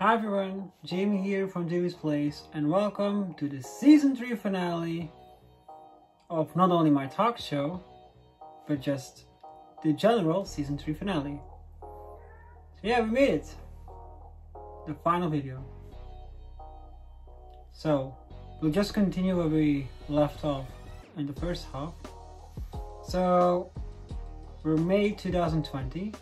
Hi everyone, Jamie here from Jamie's Place, and welcome to the Season 3 finale of not only my talk show, but just the general Season 3 finale. So yeah, we made it. The final video. So, we'll just continue where we left off in the first half. So, we're May 2020.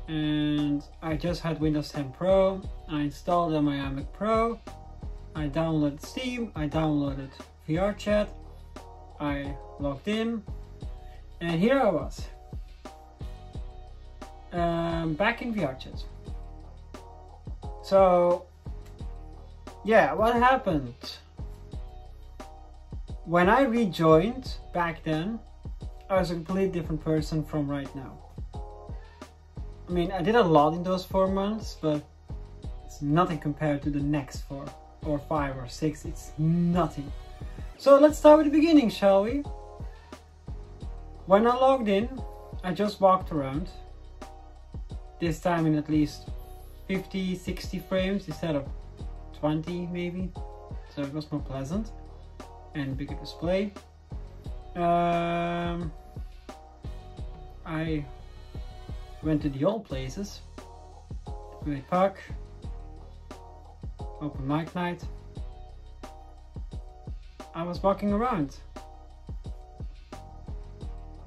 And I just had Windows 10 Pro. I installed on my iMac Pro. I downloaded Steam. I downloaded VRChat. I logged in, and here I was, back in VRChat. So, yeah, what happened? When I rejoined back then, I was a completely different person from right now. I mean, I did a lot in those 4 months, but it's nothing compared to the next 4 or 5 or 6. It's nothing. So let's start with the beginning, shall we? When I logged in, I just walked around. This time in at least 50, 60 frames instead of 20 maybe. So it was more pleasant and bigger display. I went to the old places, Great Park, open mic night. I was walking around,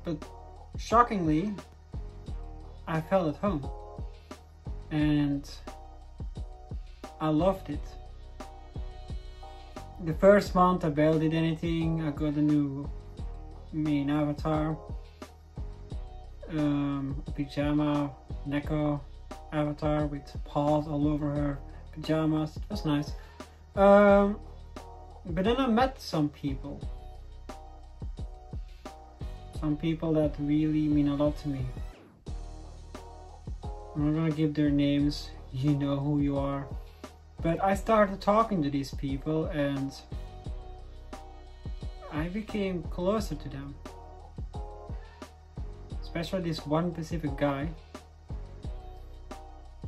but shockingly, I felt at home, and I loved it. The first month I barely did anything. I got a new main avatar. Pajama Neko avatar with paws all over her pajamas. It was nice. But then I met some people that really mean a lot to me. I'm not gonna give their names, you know who you are. But I started talking to these people and I became closer to them. Especially this one specific guy.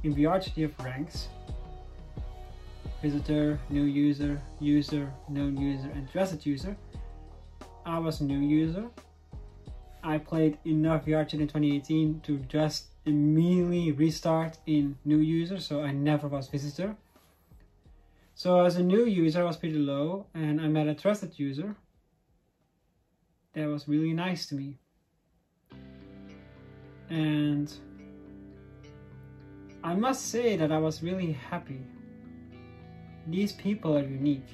In VRChat you have ranks: visitor, new user, user, known user, and trusted user. I was a new user. I played enough VRChat in 2018 to just immediately restart in new user, so I never was visitor. So as a new user I was pretty low, and I met a trusted user that was really nice to me. And I must say that I was really happy. These people are unique.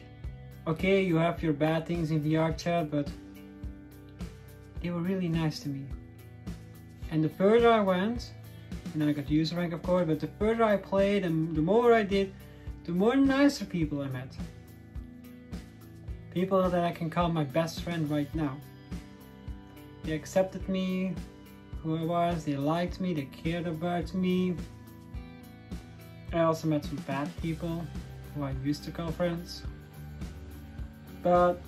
Okay, you have your bad things in VRChat, but they were really nice to me. And the further I went, and I got user rank of course, but the further I played and the more I did, the more nicer people I met. People that I can call my best friend right now. They accepted me, who I was, they liked me, they cared about me. I also met some bad people who I used to call friends. But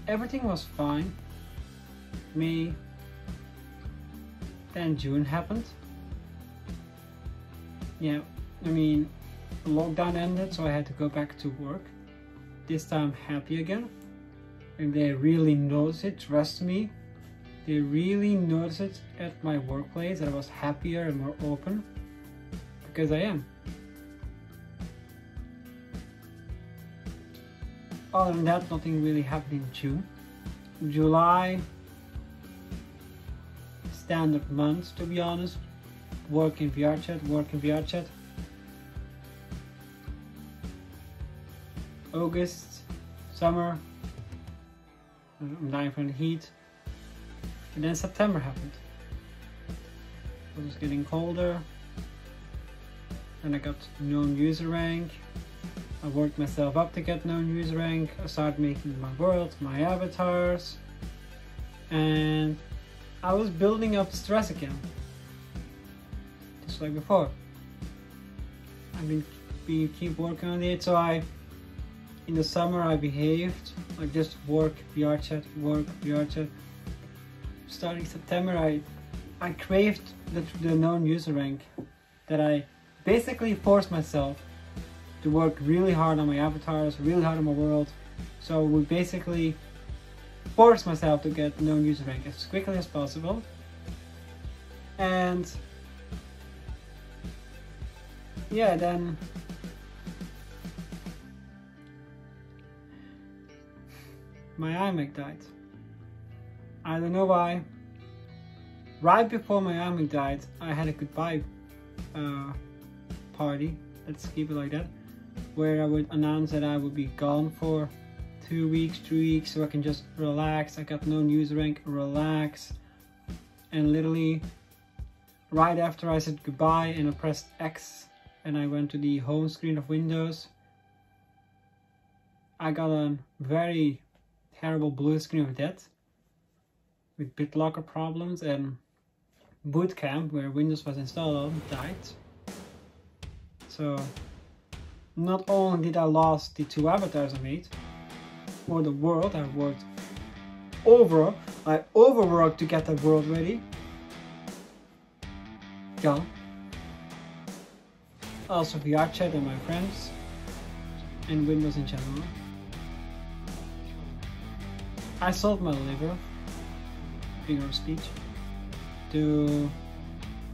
everything was fine. May, then June happened. Yeah, I mean, lockdown ended, so I had to go back to work. This time happy again. And they really noticed it, trust me. They really noticed it at my workplace that I was happier and more open. Because I am. Other than that, nothing really happened in June. July, standard months to be honest. Work in VRChat, work in VRChat. August, summer. I'm dying from the heat. And then September happened. It was getting colder. And I got known user rank. I worked myself up to get known user rank. I started making my worlds, my avatars. And I was building up stress again. Just like before. I've been keep working on it, so in the summer I behaved like just work, VRChat, work, VRChat. Starting September I craved the known user rank. that I basically forced myself to work really hard on my avatars, really hard on my world. So we basically forced myself to get known user rank as quickly as possible. And yeah, then my iMac died. I don't know why. Right before my iMac died, I had a goodbye party, let's keep it like that, where I would announce that I would be gone for 2 weeks, 3 weeks, so I can just relax. I got known user rank, relax. And literally right after I said goodbye and I pressed X and I went to the home screen of Windows, I got a very terrible blue screen of death with BitLocker problems, and Boot Camp, where Windows was installed on, died. So not only did I lost the 2 avatars I made, or the world I worked over, I overworked to get that world ready. Gone. Also VR chat and my friends, and Windows in general. I sold my liver, figure of speech, to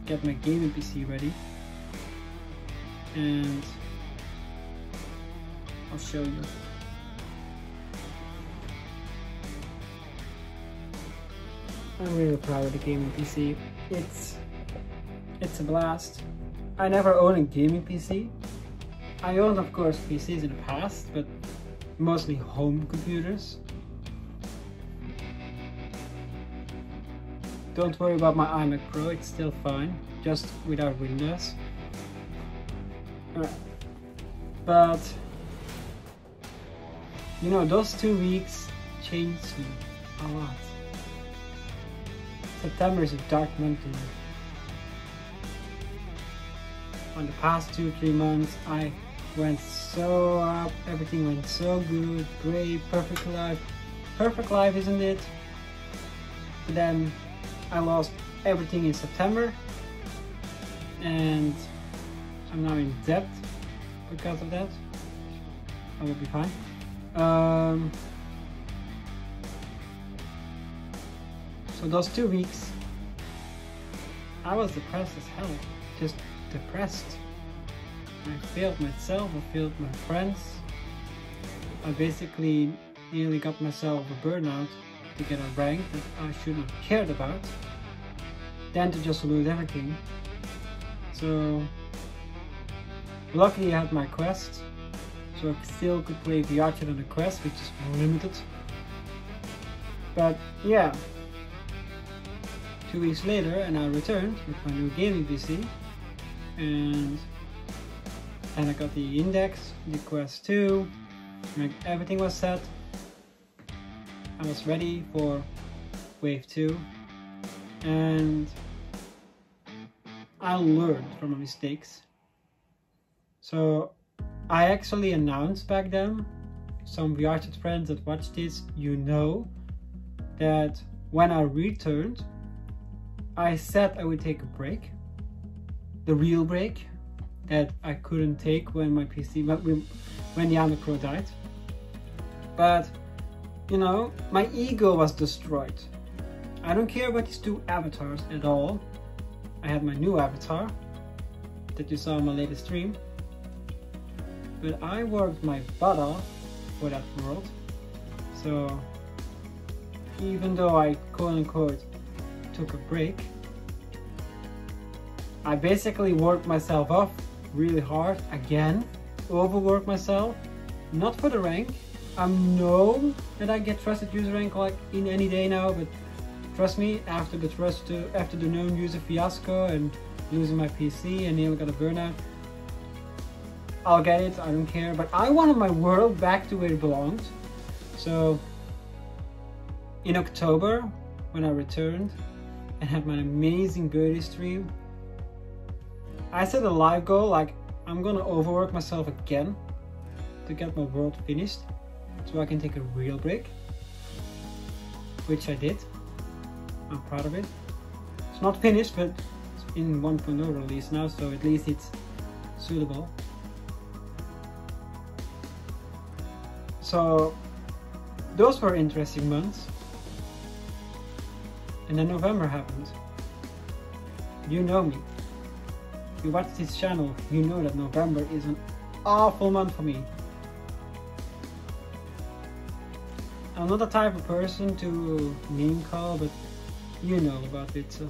get my gaming PC ready, and I'll show you. I'm really proud of the gaming PC. It's a blast. I never owned a gaming PC. I owned, of course, PCs in the past, but mostly home computers. Don't worry about my iMac Pro, it's still fine, just without Windows. But, you know, those 2 weeks changed me a lot. September is a dark month to me. On the past 2-3 months, I went so up, everything went so good, great, perfect life. Perfect life, isn't it? But then I lost everything in September, and I'm now in debt because of that. I will be fine. So those 2 weeks, I was depressed as hell. Just depressed. I failed myself, I failed my friends. I basically nearly got myself a burnout to get a rank that I shouldn't have cared about, then to just lose everything. So luckily I had my quest, so I still could play VR chat on the quest, which is limited. But yeah, 2 weeks later and I returned with my new gaming PC, and I got the index, the quest 2, and everything was set. I was ready for wave 2, and I learned from my mistakes. So I actually announced back then, some VR chat friends that watch this, you know, that when I returned, I said I would take a break, the real break that I couldn't take when my PC, when the iMac Pro died. But you know, my ego was destroyed. I don't care about these 2 avatars at all. I had my new avatar that you saw in my latest stream, but I worked my butt off for that world. So even though I quote-unquote took a break, I basically worked myself off really hard again, overworked myself, not for the rank. I know that I get trusted user rank like in any day now, but trust me, after the known user fiasco and losing my PC and nearly got a burnout, I'll get it, I don't care. But I wanted my world back to where it belonged. So in October, when I returned and had my amazing birthday stream, I set a live goal, like I'm gonna overwork myself again to get my world finished, so I can take a real break, which I did. I'm proud of it. It's not finished, but it's in 1.0 release now, so at least it's suitable. So those were interesting months. And then November happened. You know me. If you watch this channel, you know that November is an awful month for me. I'm not the type of person to meme call, but you know about it. So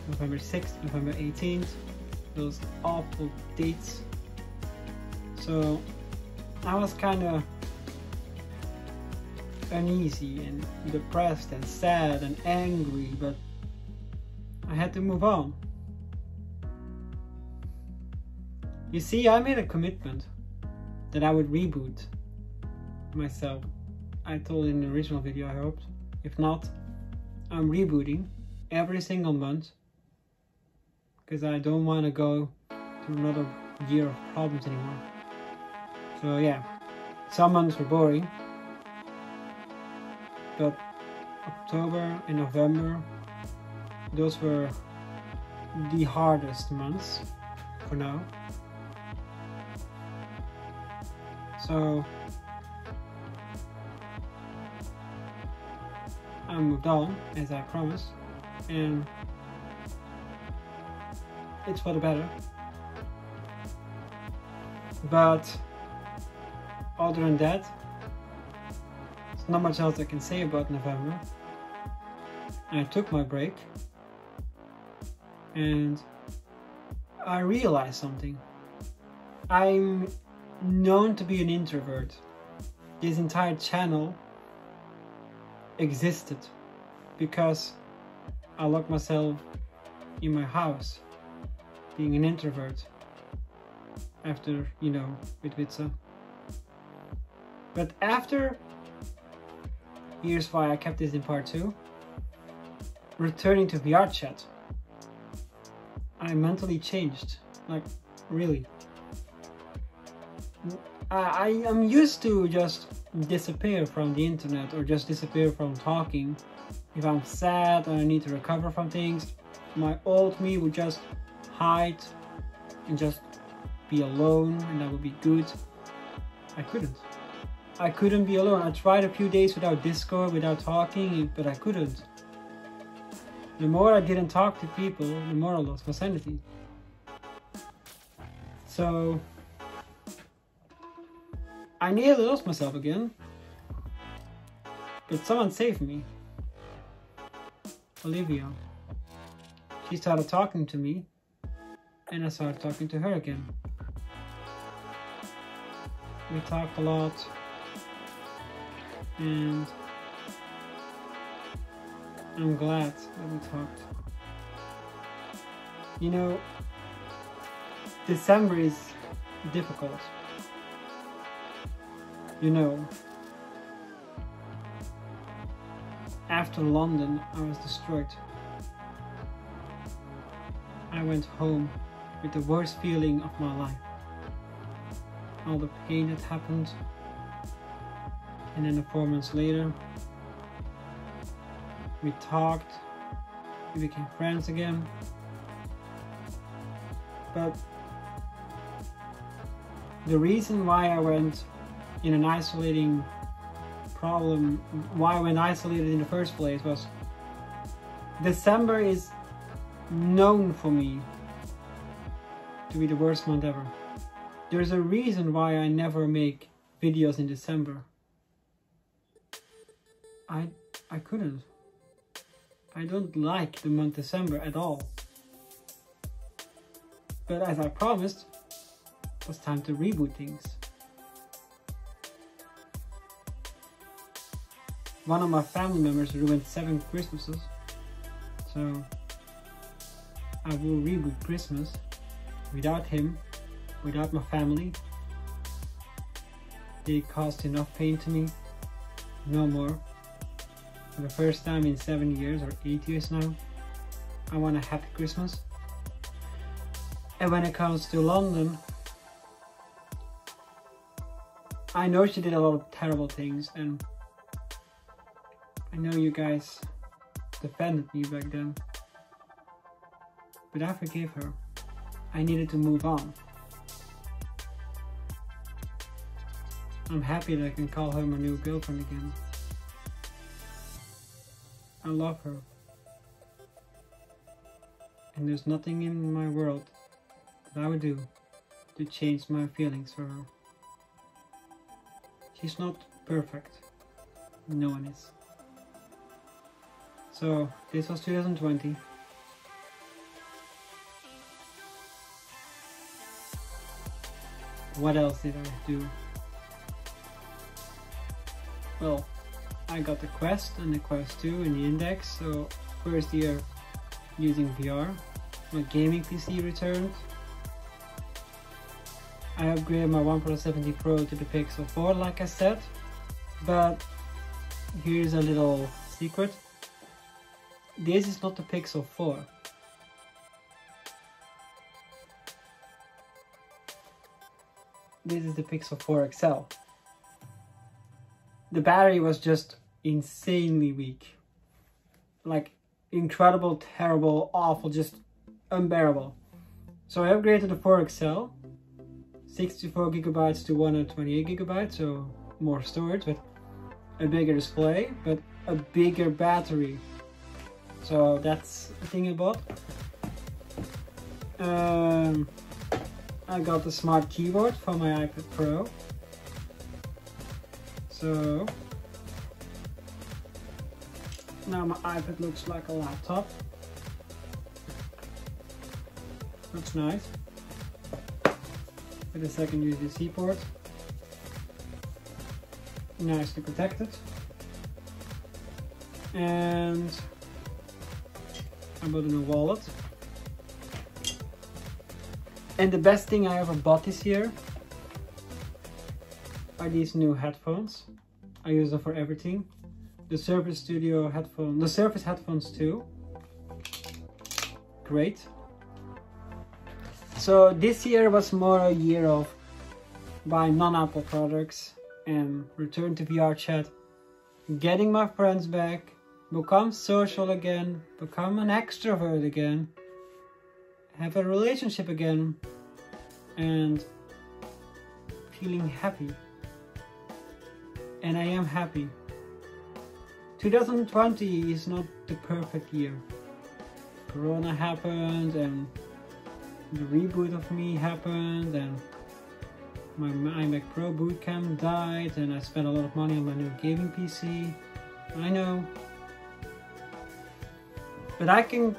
November 6th, November 18th, those awful dates. So I was kind of uneasy and depressed and sad and angry, but I had to move on. You see, I made a commitment that I would reboot myself. I told in the original video, I hoped. If not, I'm rebooting every single month because I don't want to go through another year of problems anymore. So yeah, some months were boring, but October and November, those were the hardest months for now. So I moved on, as I promised, and it's for the better. But other than that, there's not much else I can say about November. I took my break and I realized something. I'm known to be an introvert. This entire channel existed because I locked myself in my house, being an introvert after, you know, with Witsa. But after, here's why I kept this in part 2, returning to VR chat, I mentally changed, like really. I am used to just disappear from the internet or just disappear from talking. If I'm sad and I need to recover from things, my old me would just hide and just be alone, and that would be good. I couldn't be alone. I tried a few days without Discord, without talking, but I couldn't. The more I didn't talk to people, the more I lost my sanity. So I nearly lost myself again, but someone saved me. Olivia. She started talking to me, and I started talking to her again. We talked a lot, and I'm glad that we talked. You know, December is difficult. You know, after London, I was destroyed. I went home with the worst feeling of my life. All the pain that happened, and then 4 months later, we talked, we became friends again. But the reason why I went in an isolating problem, why I went isolated in the first place, was December is known for me to be the worst month ever. There's a reason why I never make videos in December. I couldn't. I don't like the month December at all. But as I promised, it was time to reboot things. One of my family members ruined 7 Christmases, so I will reboot Christmas without him, without my family. They caused enough pain to me, no more. For the first time in 7 years or 8 years now, I want a happy Christmas. And when it comes to London, I know she did a lot of terrible things, and I know you guys defended me back then. but I forgave her. I needed to move on. I'm happy that I can call her my new girlfriend again. I love her. And there's nothing in my world that I would do to change my feelings for her. She's not perfect. No one is. So, this was 2020. What else did I do? Well, I got the Quest and the Quest 2 in the Index, so first year using VR. My gaming PC returned. I upgraded my OnePlus 7T Pro to the Pixel 4 like I said, but here's a little secret. This is not the Pixel 4. This is the Pixel 4 XL. The battery was just insanely weak. Like incredible, terrible, awful, just unbearable. So I upgraded to the 4 XL, 64 gigabytes to 128 gigabytes, so more storage with a bigger display, but a bigger battery. So that's the thing I bought. I got the smart keyboard for my iPad Pro. So now my iPad looks like a laptop. Looks nice. With a second USB-C port. Nicely protected. And I bought a new wallet. And the best thing I ever bought this year are these new headphones. I use them for everything. The Surface Studio headphone, the Surface headphones too. Great. So this year was more a year of buying non-Apple products and return to VR chat, getting my friends back, become social again, become an extrovert again, have a relationship again, and feeling happy. And I am happy. 2020 is not the perfect year. Corona happened and the reboot of me happened and my iMac Pro bootcamp died and I spent a lot of money on my new gaming PC. I know. But I can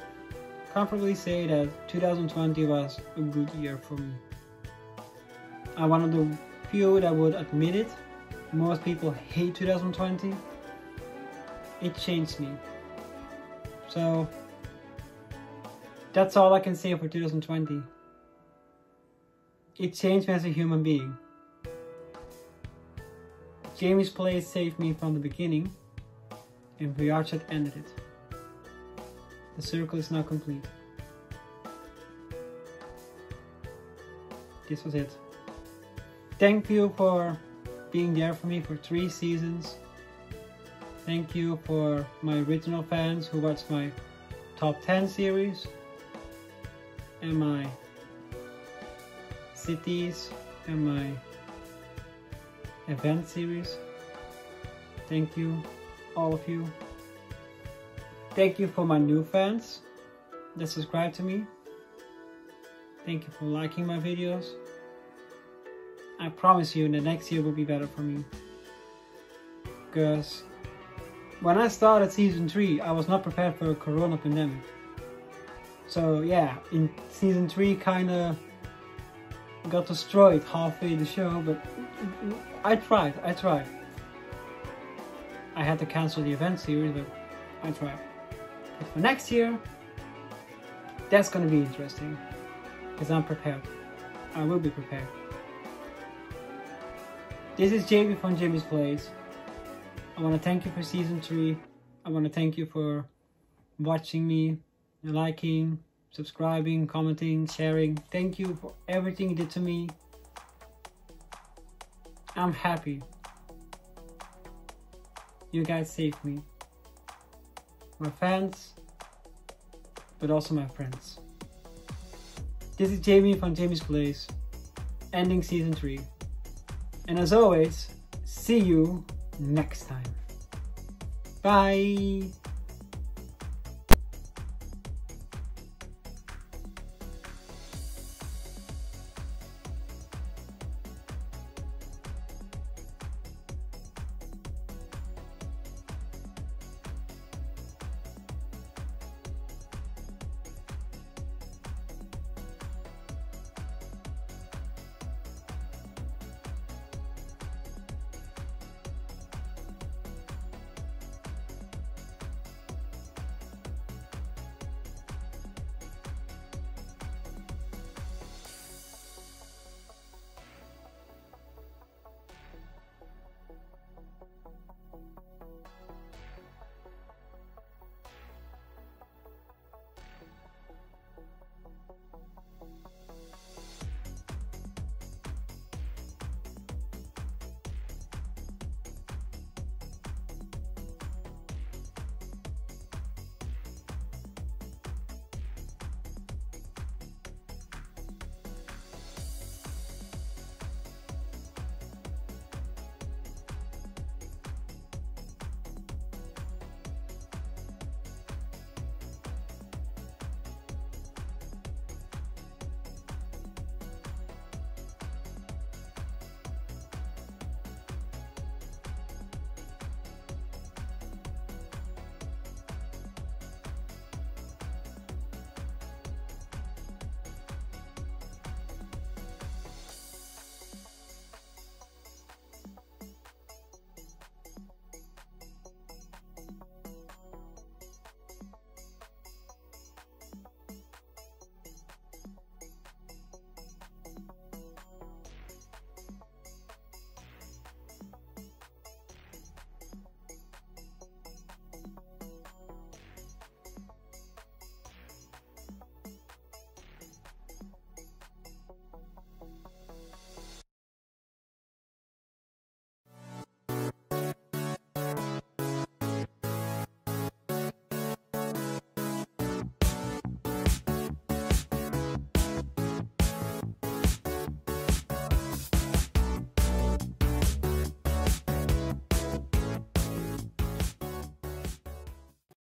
comfortably say that 2020 was a good year for me. I'm one of the few that would admit it. Most people hate 2020. It changed me. So that's all I can say for 2020. It changed me as a human being. Jamie's Place saved me from the beginning and VR chat ended it. The circle is now complete. This was it. Thank you for being there for me for 3 seasons. Thank you for my original fans who watched my top 10 series and my cities and my event series. Thank you, all of you. Thank you for my new fans that subscribe to me. Thank you for liking my videos. I promise you the next year will be better for me. Because when I started season 3, I was not prepared for a corona pandemic. So yeah, in season 3 kinda got destroyed halfway the show, but I tried. I had to cancel the event series, but I tried. But for next year, that's gonna be interesting. Because I'm prepared. I will be prepared. This is Jamie from Jamie's Place. I want to thank you for season 3. I want to thank you for watching me, liking, subscribing, commenting, sharing. Thank you for everything you did to me. I'm happy. You guys saved me. My fans, but also my friends. This is Jamie from Jamie's Place, ending season 3. And as always, see you next time. Bye!